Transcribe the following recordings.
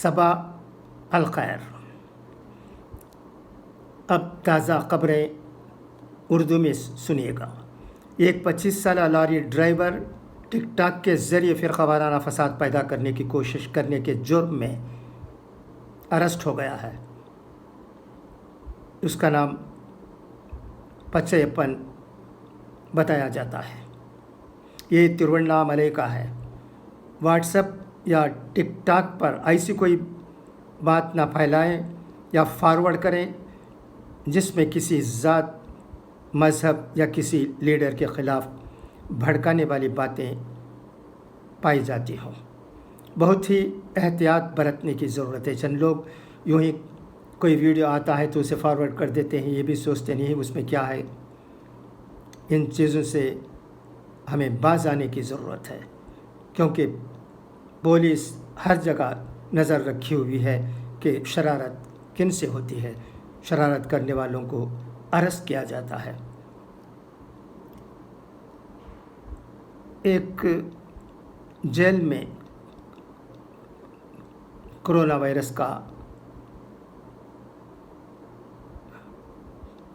صبا الخیر۔ اب تازہ خبریں اردو میں سنیے گا۔ ایک 25 سالہ لاری ڈرائیور ٹک ٹاک کے ذریعے فرقہ وارانہ فساد پیدا کرنے کی کوشش کرنے کے جرم میں اریسٹ ہو گیا ہے۔ اس کا نام پچیپن بتایا جاتا ہے۔ یہ ترووناملئی کا ہے۔ واٹس ایپ یا ٹک ٹاک پر ایسی کوئی بات نہ پھیلائیں یا فارورڈ کریں جس میں کسی ذات، مذہب یا کسی لیڈر کے خلاف بھڑکانے والی باتیں پائی جاتی ہوں۔ بہت ہی احتیاط برتنے کی ضرورت ہے۔ چند لوگ یوں ہی کوئی ویڈیو آتا ہے تو اسے فارورڈ کر دیتے ہیں، یہ بھی سوچتے نہیں اس میں کیا ہے۔ ان چیزوں سے ہمیں باز آنے کی ضرورت ہے، کیونکہ پولیس ہر جگہ نظر رکھی ہوئی ہے کہ شرارت کن سے ہوتی ہے۔ شرارت کرنے والوں کو اریسٹ کیا جاتا ہے۔ ایک جیل میں کرونا وائرس کا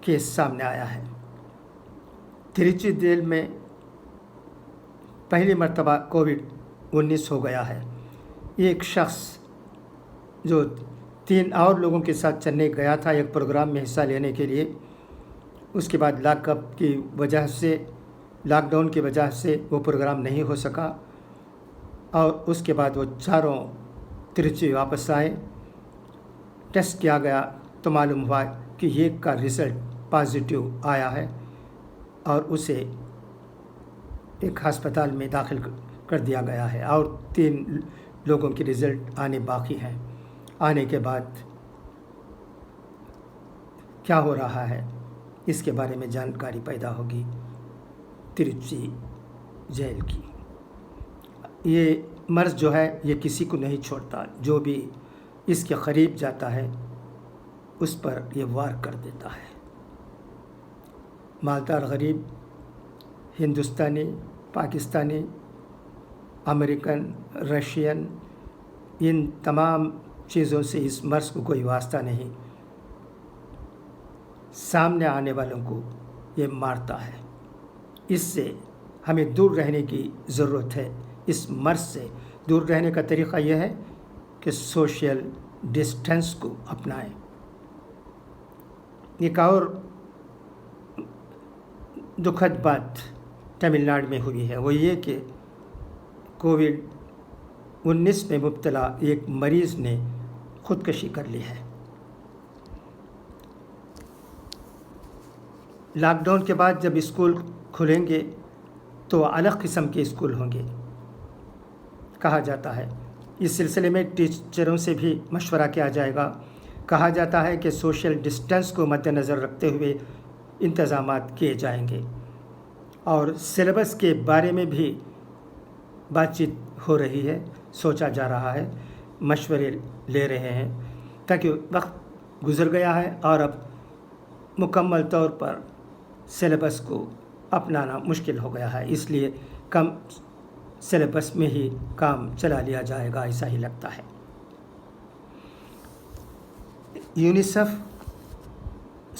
کیس سامنے آیا ہے۔ ترچی جیل میں پہلی مرتبہ کووڈ-19 ہو گیا ہے۔ ایک شخص جو 3 اور لوگوں کے ساتھ چنئی گیا تھا ایک پروگرام میں حصہ لینے کے لیے، اس کے بعد لاک ڈاؤن کی وجہ سے وہ پروگرام نہیں ہو سکا، اور اس کے بعد وہ چاروں ترچی واپس آئے۔ ٹیسٹ کیا گیا تو معلوم ہوا کہ ایک کا رزلٹ پازیٹیو آیا ہے اور اسے ایک ہسپتال میں داخل کر دیا گیا ہے، اور 3 لوگوں کے رزلٹ آنے باقی ہیں۔ آنے کے بعد کیا ہو رہا ہے اس کے بارے میں جانکاری پیدا ہوگی ترچی جیل کی۔ یہ مرض جو ہے یہ کسی کو نہیں چھوڑتا، جو بھی اس کے قریب جاتا ہے اس پر یہ وار کر دیتا ہے۔ مالدار غریب، ہندوستانی، پاکستانی، امریکن، رشین، ان تمام چیزوں سے اس مرض کو کوئی واسطہ نہیں۔ سامنے آنے والوں کو یہ مارتا ہے۔ اس سے ہمیں دور رہنے کی ضرورت ہے۔ اس مرض سے دور رہنے کا طریقہ یہ ہے کہ سوشل ڈسٹینس کو اپنائیں۔ ایک اور دکھد بات تمل ناڈو میں ہوئی ہے، وہ یہ کہ کووڈ-19 میں مبتلا ایک مریض نے خودکشی کر لی ہے۔ لاک ڈاؤن کے بعد جب اسکول کھلیں گے تو الگ قسم کے اسکول ہوں گے کہا جاتا ہے۔ اس سلسلے میں ٹیچروں سے بھی مشورہ کیا جائے گا۔ کہا جاتا ہے کہ سوشل ڈسٹینس کو مد نظر رکھتے ہوئے انتظامات کیے جائیں گے، اور سلیبس کے بارے میں بھی بات چیت ہو رہی ہے، سوچا جا رہا ہے، مشورے لے رہے ہیں، تاکہ وقت گزر گیا ہے اور اب مکمل طور پر سلیبس کو اپنانا مشکل ہو گیا ہے، اس لیے کم سلیبس میں ہی کام چلا لیا جائے گا، ایسا ہی لگتا ہے۔ یونیسیف،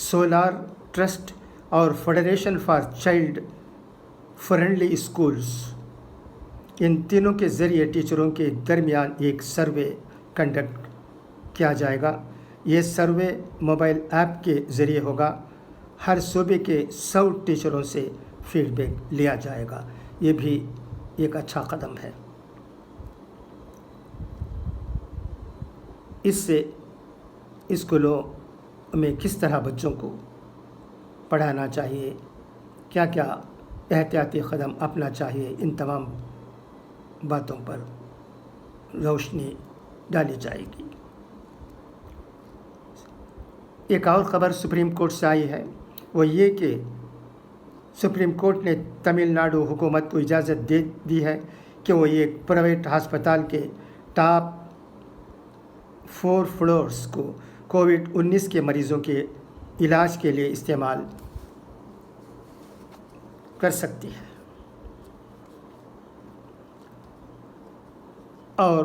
سولار ٹرسٹ اور federation for child friendly schools, ان تینوں کے ذریعے ٹیچروں کے درمیان ایک سروے کنڈکٹ کیا جائے گا۔ یہ سروے موبائل ایپ کے ذریعے ہوگا۔ ہر صوبے کے 100 ٹیچروں سے فیڈ بیک لیا جائے گا۔ یہ بھی ایک اچھا قدم ہے۔ اس سے اسکولوں میں کس طرح بچوں کو پڑھانا چاہیے، کیا کیا احتیاطی قدم اپنا چاہیے، ان تمام باتوں پر روشنی ڈالی جائے گی۔ ایک اور خبر سپریم کورٹ سے آئی ہے، وہ یہ کہ سپریم کورٹ نے تمل ناڈو حکومت کو اجازت دے دی ہے کہ وہ ایک پرائیویٹ ہسپتال کے ٹاپ 4 فلورز کو کووڈ-19 کے مریضوں کے علاج کے لیے استعمال کر سکتی ہے، اور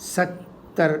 70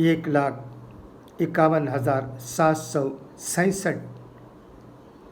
1,51,767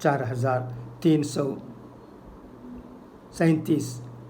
4,337